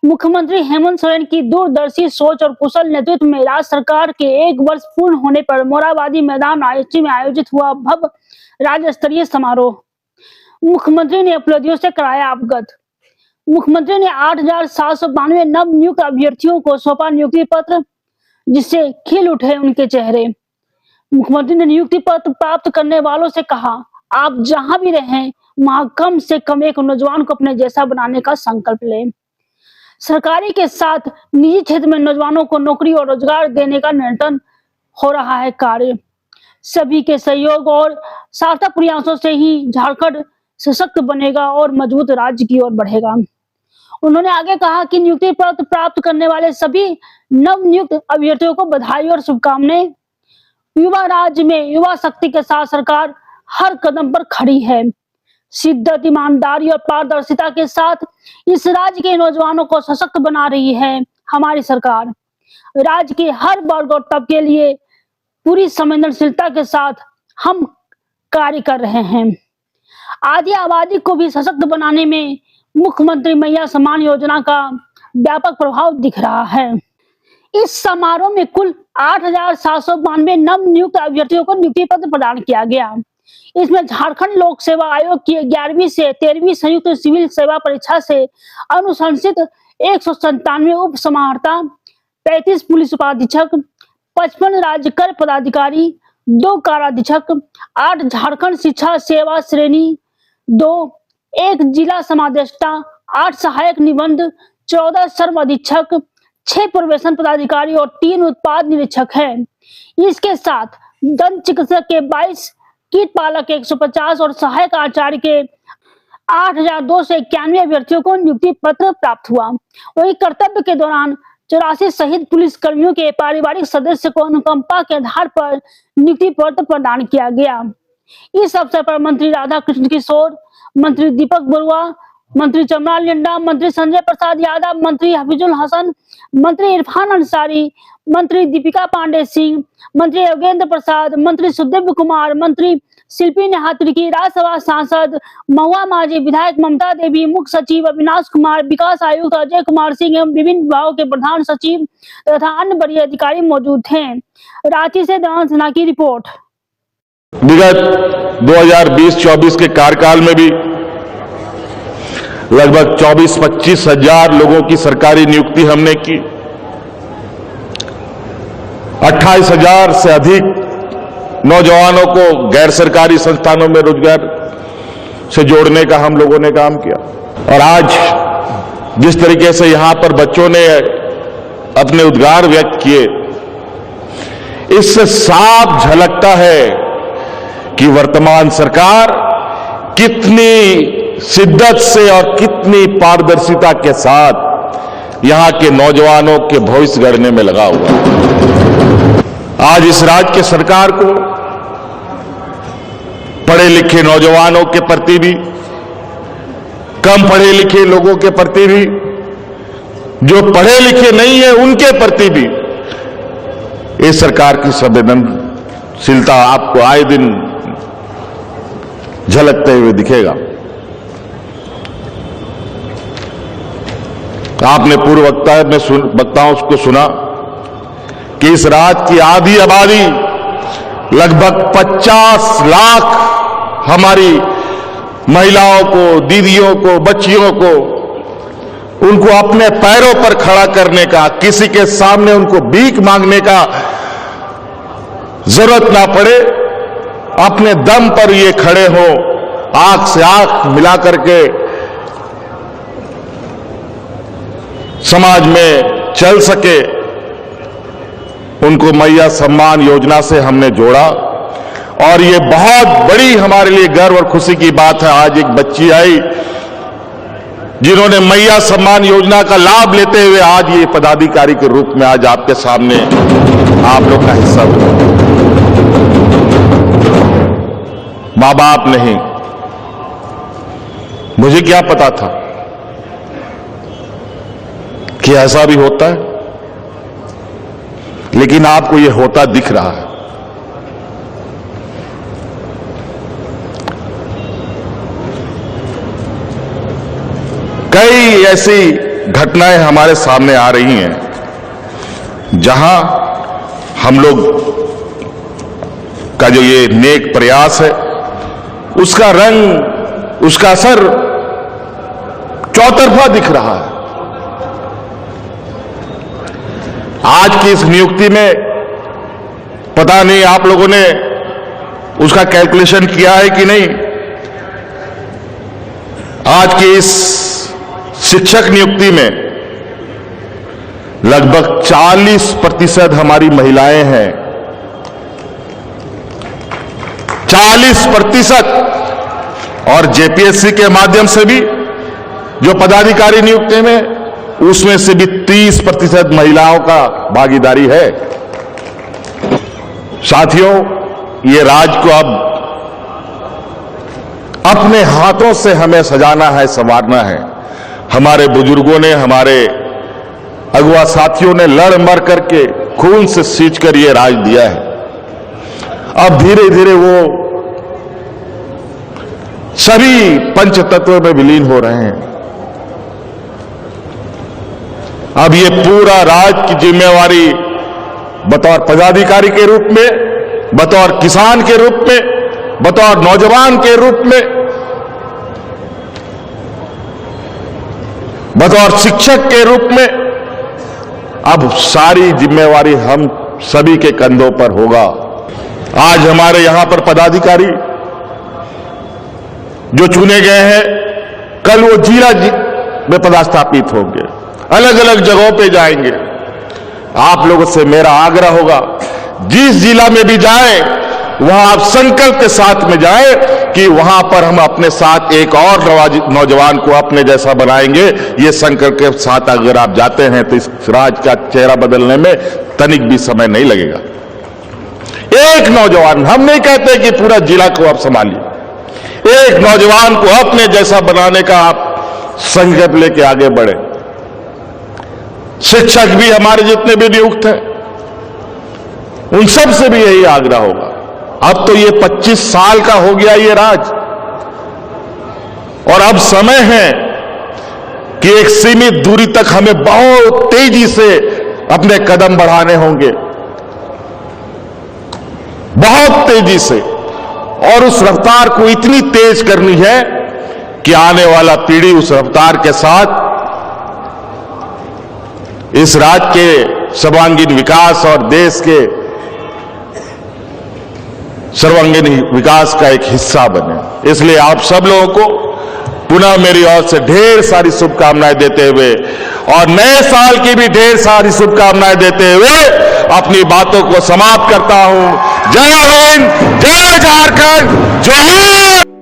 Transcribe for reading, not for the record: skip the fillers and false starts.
मुख्यमंत्री हेमंत सोरेन की दूरदर्शी सोच और कुशल नेतृत्व में राज्य सरकार के 1 वर्ष पूर्ण होने पर मोरहाबादी मैदान आईएसटी में आयोजित हुआ भव्य राज्य स्तरीय समारोह। मुख्यमंत्री ने उपलब्धियों से कराया अवगत। मुख्यमंत्री ने 8,792 नव नियुक्त अभ्यर्थियों को सौंपा नियुक्ति पत्र, जिससे खिल उठे उनके चेहरे। मुख्यमंत्री ने नियुक्ति पत्र प्राप्त करने वालों से कहा, आप जहां भी रहें वहां कम से कम एक नौजवान को अपने जैसा बनाने का संकल्प लें। सरकारी के साथ निजी क्षेत्र में नौजवानों को नौकरी और रोजगार देने का निरंतर हो रहा है कार्य। सभी के सहयोग और सार्थक प्रयासों से ही झारखंड सशक्त बनेगा और मजबूत राज्य की ओर बढ़ेगा। उन्होंने आगे कहा कि नियुक्ति पत्र प्राप्त करने वाले सभी नवनियुक्त अभ्यर्थियों को बधाई और शुभकामनाएं। युवा राज्य में युवा शक्ति के साथ सरकार हर कदम पर खड़ी है। शिद्दत, ईमानदारी और पारदर्शिता के साथ इस राज्य के नौजवानों को सशक्त बना रही है हमारी सरकार। राज्य के हर वर्ग और तबके के लिए पूरी संवेदनशीलता के साथ हम कार्य कर रहे हैं। आदि आबादी को भी सशक्त बनाने में मुख्यमंत्री मैया सम्मान योजना का व्यापक प्रभाव दिख रहा है। इस समारोह में कुल 8,792 नव नियुक्त अभ्यर्थियों को नियुक्ति पत्र प्रदान किया गया। इसमें झारखंड लोक सेवा आयोग की 11वीं से 13वीं संयुक्त सिविल सेवा परीक्षा से अनुशंसित 197 उप समाहर्ता, 35 पुलिस उपाधीक्षक, 55 राज्य कर पदाधिकारी, 2 काराधीक्षक, 8 झारखंड शिक्षा सेवा श्रेणी 2, 1 जिला समादेष्टा, 8 सहायक निबंध, 14 श्रम अधीक्षक, 6 प्रवेशन पदाधिकारी और 3 उत्पाद निरीक्षक है। इसके साथ दंत चिकित्सक के 22, कीट पालक 150 और सहायक आचार्य के 8,291 अभ्यर्थियों को नियुक्ति पत्र प्राप्त हुआ। वही कर्तव्य के दौरान 84 शहीद पुलिस कर्मियों के पारिवारिक सदस्य को अनुकंपा के आधार पर नियुक्ति पत्र प्रदान किया गया। इस अवसर पर मंत्री राधा कृष्ण किशोर, मंत्री दीपक बरुआ, मंत्री चमराल लिंडा, मंत्री संजय प्रसाद यादव, मंत्री हफीजुल हसन, मंत्री इरफान अंसारी, मंत्री दीपिका पांडे सिंह, मंत्री योगेंद्र प्रसाद, मंत्री सुदेव कुमार, मंत्री शिल्पी नेहा तिर्की, राज्यसभा सांसद महुआ माझी, विधायक ममता देवी, मुख्य सचिव अविनाश कुमार, विकास आयुक्त अजय कुमार सिंह एवं विभिन्न विभागों के प्रधान सचिव तथा अन्य वरीय अधिकारी मौजूद थे। रांची से देवांश सिन्हा की रिपोर्ट। विगत 2020-24 के कार्यकाल में भी लगभग 24-25 हजार लोगों की सरकारी नियुक्ति हमने की। 28,000 से अधिक नौजवानों को गैर सरकारी संस्थानों में रोजगार से जोड़ने का हम लोगों ने काम किया। और आज जिस तरीके से यहां पर बच्चों ने अपने उद्गार व्यक्त किए, इससे साफ झलकता है कि वर्तमान सरकार कितनी शिद्दत से और कितनी पारदर्शिता के साथ यहां के नौजवानों के भविष्य गढ़ने में लगा हुआ है। आज इस राज्य के सरकार को पढ़े लिखे नौजवानों के प्रति भी, कम पढ़े लिखे लोगों के प्रति भी, जो पढ़े लिखे नहीं है उनके प्रति भी इस सरकार की संवेदनशीलता आपको आए दिन झलकते हुए दिखेगा। आपने पूर्व वक्ताओं को सुना कि इस राज्य की आधी आबादी लगभग 50 लाख हमारी महिलाओं को, दीदियों को, बच्चियों को, उनको अपने पैरों पर खड़ा करने का, किसी के सामने उनको भीख मांगने का जरूरत ना पड़े, अपने दम पर ये खड़े हो, आंख से आंख मिला करके समाज में चल सके, उनको मैया सम्मान योजना से हमने जोड़ा। और ये बहुत बड़ी हमारे लिए गर्व और खुशी की बात है। आज एक बच्ची आई जिन्होंने मैया सम्मान योजना का लाभ लेते हुए आज ये पदाधिकारी के रूप में आज आपके सामने आप लोग का हिस्सा हुआ। मां बाप नहीं, मुझे क्या पता था कि ऐसा भी होता है, लेकिन आपको ये होता दिख रहा है। कई ऐसी घटनाएं हमारे सामने आ रही हैं, जहां हम लोग का जो ये नेक प्रयास है, उसका रंग, उसका असर चौतरफा दिख रहा है। आज की इस नियुक्ति में पता नहीं आप लोगों ने उसका कैलकुलेशन किया है कि नहीं। आज की इस शिक्षक नियुक्ति में लगभग 40% हमारी महिलाएं हैं। 40%। और जेपीएससी के माध्यम से भी जो पदाधिकारी नियुक्ति में, उसमें से भी 30% महिलाओं का भागीदारी है। साथियों, ये राज्य को अब अपने हाथों से हमें सजाना है, संवारना है। हमारे बुजुर्गों ने, हमारे अगुआ साथियों ने लड़ मर करके खून से सींच कर ये राज दिया है। अब धीरे धीरे वो सभी पंचतत्व में विलीन हो रहे हैं। अब ये पूरा राज की जिम्मेवारी बतौर पदाधिकारी के रूप में, बतौर किसान के रूप में, बतौर नौजवान के रूप में, बतौर शिक्षक के रूप में, अब सारी जिम्मेवारी हम सभी के कंधों पर होगा। आज हमारे यहां पर पदाधिकारी जो चुने गए हैं, कल वो जिला में पदस्थापित होंगे, अलग अलग जगहों पे जाएंगे। आप लोगों से मेरा आग्रह होगा, जिस जिला में भी जाएं, वहां आप संकल्प के साथ में जाएं कि वहां पर हम अपने साथ एक और नौजवान को अपने जैसा बनाएंगे। ये संकल्प के साथ अगर आप जाते हैं तो इस राज्य का चेहरा बदलने में तनिक भी समय नहीं लगेगा। एक नौजवान, हम नहीं कहते कि पूरा जिला को आप संभालिए, एक नौजवान को अपने जैसा बनाने का आप संकल्प लेके आगे बढ़े। शिक्षक भी हमारे जितने भी नियुक्त हैं, उन सब से भी यही आग्रह होगा। अब तो ये 25 साल का हो गया ये राज, और अब समय है कि एक सीमित दूरी तक हमें बहुत तेजी से अपने कदम बढ़ाने होंगे, बहुत तेजी से। और उस रफ्तार को इतनी तेज करनी है कि आने वाला पीढ़ी उस रफ्तार के साथ इस राज्य के सर्वांगीण विकास और देश के सर्वांगीण विकास का एक हिस्सा बने। इसलिए आप सब लोगों को पुनः मेरी ओर से ढेर सारी शुभकामनाएं देते हुए और नए साल की भी ढेर सारी शुभकामनाएं देते हुए अपनी बातों को समाप्त करता हूं। जय हिंद, जय झारखंड, जय हिंद।